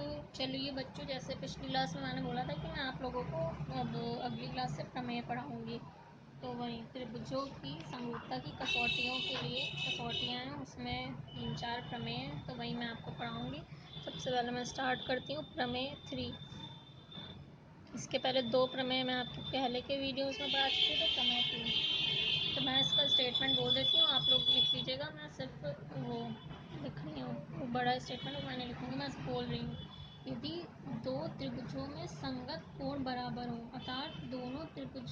तो चलिए बच्चों, जैसे पिछली क्लास में मैंने बोला था कि मैं आप लोगों को अब अगली क्लास से प्रमेय पढ़ाऊँगी। तो वहीं त्रिभुजों की समरूपता की कसौटियों के लिए कसौटियाँ हैं, उसमें 3-4 प्रमेय हैं, तो वही मैं आपको पढ़ाऊँगी। सबसे पहले मैं स्टार्ट करती हूँ प्रमेय 3। इसके पहले 2 प्रमेय मैं आपके पहले के वीडियोज़ में पढ़ा चुकी हूँ, तो प्रमेय 3। तो मैं इसका स्टेटमेंट बोल देती हूँ, आप लोग लिख लीजिएगा। मैं सिर्फ वो लिख रही हूँ, वो बड़ा स्टेटमेंट वो मैंने लिखूँगी, मैं बोल रही हूँ। यदि दो त्रिभुजों में संगत कोण बराबर हो, अर्थात दोनों त्रिभुज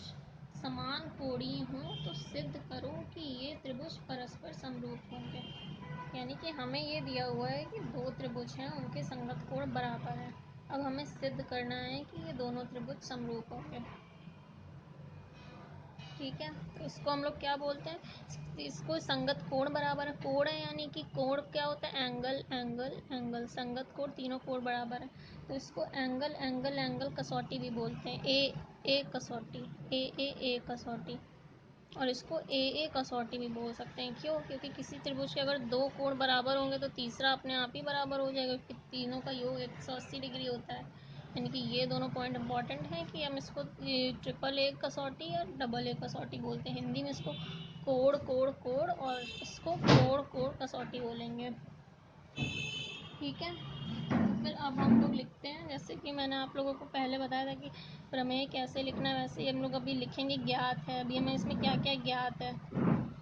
समान कोणीय हों, तो सिद्ध करो कि ये त्रिभुज परस्पर समरूप होंगे। यानी कि हमें ये दिया हुआ है कि 2 त्रिभुज हैं, उनके संगत कोण बराबर है। अब हमें सिद्ध करना है कि ये दोनों त्रिभुज समरूप होंगे। ठीक है, तो इसको हम लोग क्या बोलते हैं? इसको संगत कोण बराबर है। कोण है यानी कि कोण क्या होता है? Angle angle angle. संगत कोण, तीनों कोण बराबर है, तो इसको एंगल एंगल एंगल कसौटी भी बोलते हैं। ए कसौटी, ए कसौटी। और इसको ए कसौटी भी बोल सकते हैं। क्यों? क्योंकि किसी त्रिभुज के अगर 2 कोण बराबर होंगे तो तीसरा अपने आप ही बराबर हो जाएगा, क्योंकि तीनों का योग 180 डिग्री होता है। यानी कि ये दोनों पॉइंट इंपॉर्टेंट हैं कि हम इसको ट्रिपल ए कसौटी या डबल ए कसौटी बोलते हैं। हिंदी में इसको कोण कोण कोण और इसको कोण कोण कसौटी बोलेंगे। ठीक है, तो फिर अब हम लोग लिखते हैं, जैसे कि मैंने आप लोगों को पहले बताया था कि प्रमेय कैसे लिखना है, वैसे ही हम लोग अभी लिखेंगे। ज्ञात है, अभी हमें इसमें क्या क्या ज्ञात है।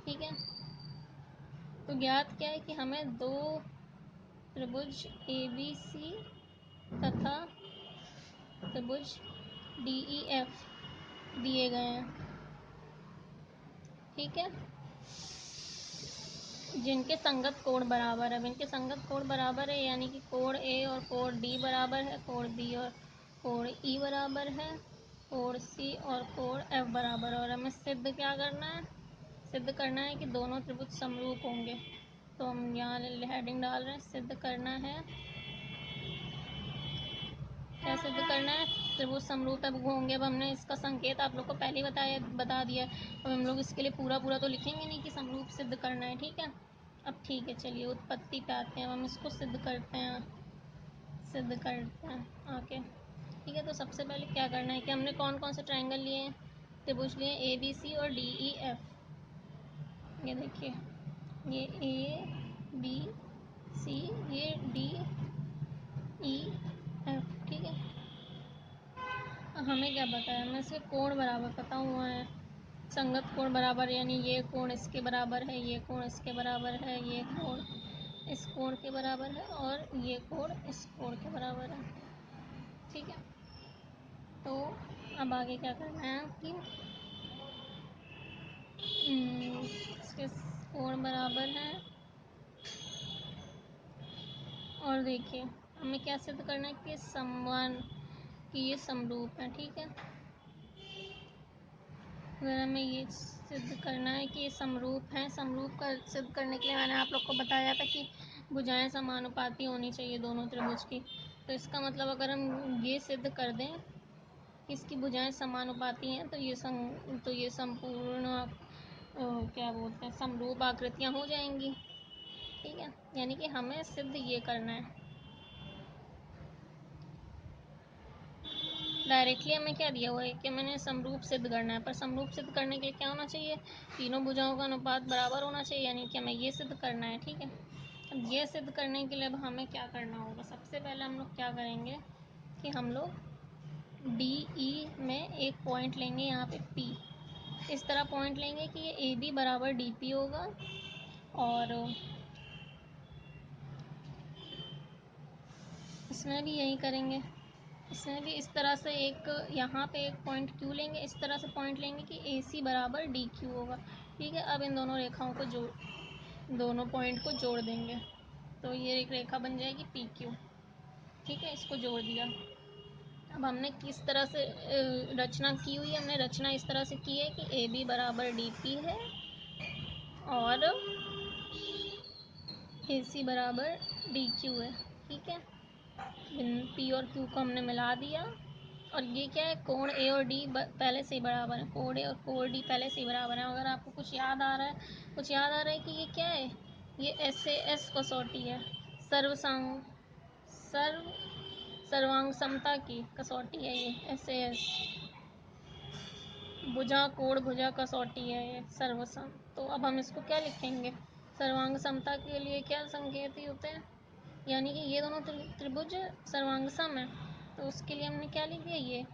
ठीक है, तो ज्ञात क्या है कि हमें 2 त्रिभुज ABC तथा त्रिभुज DEF दिए गए हैं। ठीक है, जिनके संगत कोण बराबर है। इनके संगत कोण बराबर है, यानी कि कोण A और कोण D बराबर है, कोण B और कोण E बराबर है, कोण C और कोण F बराबर है। और हमें सिद्ध क्या करना है? सिद्ध करना है कि दोनों त्रिभुज समरूप होंगे। तो हम यहाँ हेडिंग डाल रहे हैं, सिद्ध करना है। क्या सिद्ध करना है? त्रिभुज समरूप होंगे। अब हमने इसका संकेत आप लोग को पहले ही बता दिया है। अब हम लोग इसके लिए पूरा तो लिखेंगे नहीं कि समरूप सिद्ध करना है। ठीक है, अब ठीक है, चलिए उत्पत्ति पे आते हैं। हम इसको सिद्ध करते हैं ओके। ठीक है, तो सबसे पहले क्या करना है कि हमने कौन कौन से ट्रायंगल लिए हैं? त्रिभुज लिए ABC और DEF। ये देखिए, ये ABC, ये DEF। ठीक है, हमें क्या पता है? हमें सिर्फ कोण बराबर पता हुआ है। संगत कोण बराबर, यानी ये कोण इसके बराबर है, ये कोण इसके बराबर है, ये कोण इस कोण के बराबर है और ये कोण इस कोण के बराबर है। ठीक है, तो अब आगे क्या करना है कि इसके कोण बराबर है। और देखिए, हमें क्या सिद्ध करना है कि समान, कि ये समरूप है। ठीक है, अगर हमें ये सिद्ध करना है कि ये समरूप हैं, समरूप का सिद्ध करने के लिए मैंने आप लोग को बताया था कि भुजाएं समानुपाती होनी चाहिए दोनों त्रिभुज की। तो इसका मतलब अगर हम ये सिद्ध कर दें कि इसकी भुजाएं समानुपाती हैं, तो ये संपूर्ण क्या बोलते हैं, समरूप आकृतियाँ हो जाएंगी। ठीक है, यानी कि हमें सिद्ध ये करना है। डायरेक्टली हमें क्या दिया हुआ है कि मैंने समरूप सिद्ध करना है, पर समरूप सिद्ध करने के लिए क्या होना चाहिए? तीनों भुजाओं का अनुपात बराबर होना चाहिए, यानी कि हमें ये सिद्ध करना है। ठीक है, अब ये सिद्ध करने के लिए अब हमें क्या करना होगा? सबसे पहले हम लोग क्या करेंगे कि हम लोग DE में एक पॉइंट लेंगे, यहाँ पे P। इस तरह पॉइंट लेंगे कि ये AB बराबर DP होगा, और इसमें भी यही करेंगे। इसमें भी इस तरह से एक यहाँ पे एक पॉइंट Q लेंगे, इस तरह से पॉइंट लेंगे कि AC बराबर DQ होगा। ठीक है, अब इन दोनों रेखाओं को दोनों पॉइंट को जोड़ देंगे, तो ये एक रेखा बन जाएगी PQ। ठीक है, इसको जोड़ दिया। अब हमने किस तरह से रचना की हुई है? हमने रचना इस तरह से की है कि AB बराबर DP है और AC बराबर DQ है। ठीक है, P और Q को हमने मिला दिया। और ये क्या है? कोण A और D पहले से ही बराबर है। कोण A और कोण D पहले से ही बराबर है। अगर आपको कुछ याद आ रहा है कि ये क्या है? ये SAS कसौटी है, सर्व सर्वांग समता की कसौटी है ये, SAS। भुजा कोण भुजा कसौटी है ये, सर्वसम। तो अब हम इसको क्या लिखेंगे? सर्वांग समता के लिए क्या संकेत होते हैं, यानी कि ये दोनों त्रिभुज सर्वांग सम है, तो उसके लिए हमने क्या लिख दिया?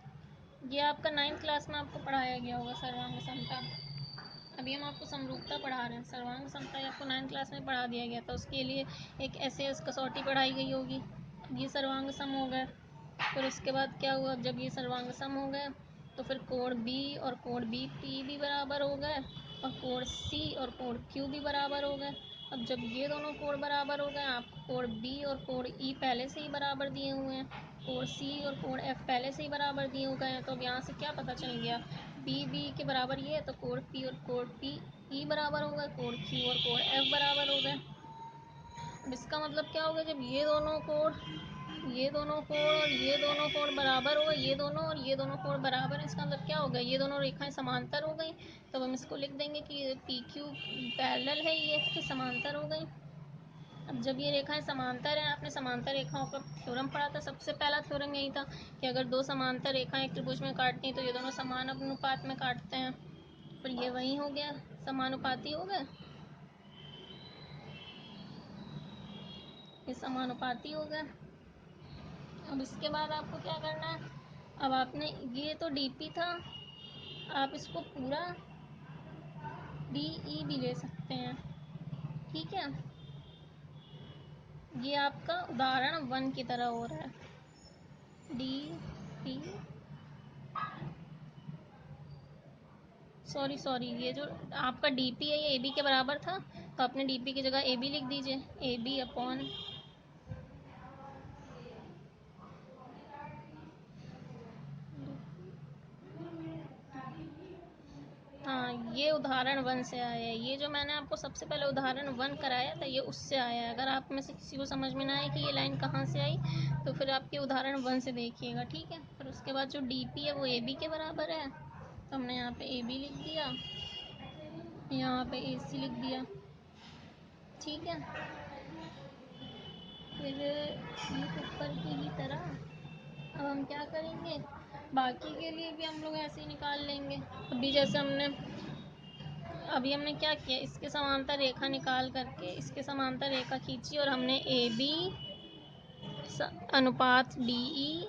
ये आपका 9th क्लास में आपको पढ़ाया गया होगा सर्वांग समता। अभी हम आपको समरूपता पढ़ा रहे हैं, सर्वांग समता आपको 9th क्लास में पढ़ा दिया गया था, उसके लिए एक SAS कसौटी पढ़ाई गई होगी। ये सर्वांग सम हो गए, फिर उसके बाद क्या हुआ? जब ये सर्वांग सम हो गए तो फिर कोण B और कोण BP भी बराबर हो गए, और कोण C और कोण Q भी बराबर हो गए। अब जब ये दोनों कोण बराबर हो गए, आपको कोण B और कोण E पहले से ही बराबर दिए हुए हैं, कोण C और कोण F पहले से ही बराबर दिए हो गए हैं। तो अब यहाँ से क्या पता चल गया? B के बराबर ये है, तो कोण P और कोण E बराबर हो गए, कोण Q और कोण F बराबर हो गए। अब इसका मतलब क्या होगा? जब ये दोनों कोण और ये दोनों कोण बराबर हो गए, ये दोनों और ये दोनों कोण बराबर है, इसका मतलब क्या होगा? ये दोनों रेखाएं समांतर हो गई। तो हम इसको लिख देंगे कि PQ पैरेलल है, ये कि समांतर हो गई। अब जब ये रेखाएं समांतर हैं, आपने समांतर रेखाओं का थ्योरम पढ़ा था, सबसे पहला थ्योरम यही था कि अगर दो समांतर रेखाएं एक त्रिभुज में काटती हैं तो ये दोनों समान अनुपात में काटते हैं। पर ये वही हो गया, समानुपाती हो गए, ये समानुपाती हो गए। अब इसके बाद आपको क्या करना है? अब आपने ये तो DP था, आप इसको पूरा DE भी ले सकते हैं, ठीक है? ये आपका उदाहरण 1 की तरह हो रहा है, DP सॉरी ये जो आपका DP है ये AB के बराबर था, तो आपने DP की जगह AB लिख दीजिए, AB अपॉन, हाँ ये उदाहरण 1 से आया है। ये जो मैंने आपको सबसे पहले उदाहरण 1 कराया था ये उससे आया है। अगर आप में से किसी को समझ में ना आए कि ये लाइन कहाँ से आई, तो फिर आपके उदाहरण 1 से देखिएगा, ठीक है? फिर उसके बाद जो DP है वो AB के बराबर है, तो हमने यहाँ पे AB लिख दिया, यहाँ पे AC लिख दिया, ठीक है? फिर ठीक ऊपर की ही तरह अब हम क्या करेंगे? बाकी के लिए भी हम लोग ऐसे ही निकाल लेंगे। अभी जैसे हमने क्या किया? इसके समांतर रेखा निकाल करके इसके समांतर रेखा खींची और हमने AB अनुपात DE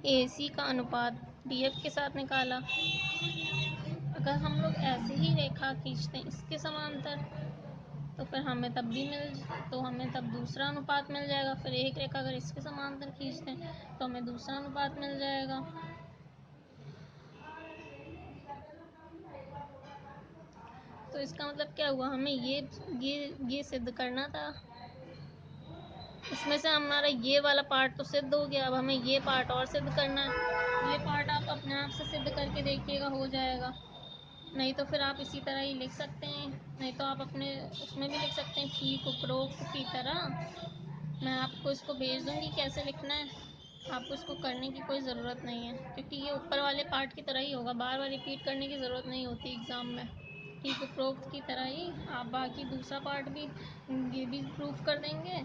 AC का अनुपात DF के साथ निकाला। अगर हम लोग ऐसे ही रेखा खींचते हैं इसके समांतर, तो फिर हमें तब दूसरा अनुपात मिल जाएगा। फिर एक रेखा अगर इसके समांतर खींचते हैं तो हमें दूसरा अनुपात मिल जाएगा। तो इसका मतलब क्या हुआ? हमें ये सिद्ध करना था। इसमें से हमारा ये वाला पार्ट तो सिद्ध हो गया, अब हमें ये पार्ट और सिद्ध करना है। ये पार्ट आप अपने आप से सिद्ध करके देखिएगा, हो जाएगा। नहीं तो फिर आप इसी तरह ही लिख सकते हैं, नहीं तो आप अपने उसमें भी लिख सकते हैं, ठीक उपरोक्त की तरह। मैं आपको इसको भेज दूँगी कैसे लिखना है, आपको इसको करने की कोई ज़रूरत नहीं है, क्योंकि ये ऊपर वाले पार्ट की तरह ही होगा, बार बार रिपीट करने की ज़रूरत नहीं होती एग्ज़ाम में। ठीक उपरोक्त की तरह ही आप बाकी दूसरा पार्ट भी ये भी प्रूफ कर देंगे।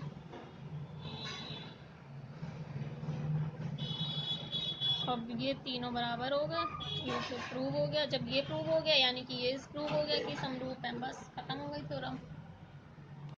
अब ये तीनों बराबर हो गए, ये तो प्रूव हो गया। जब ये प्रूव हो गया यानी कि ये प्रूव हो गया कि समरूप है, बस खत्म हो गई थ्योरम।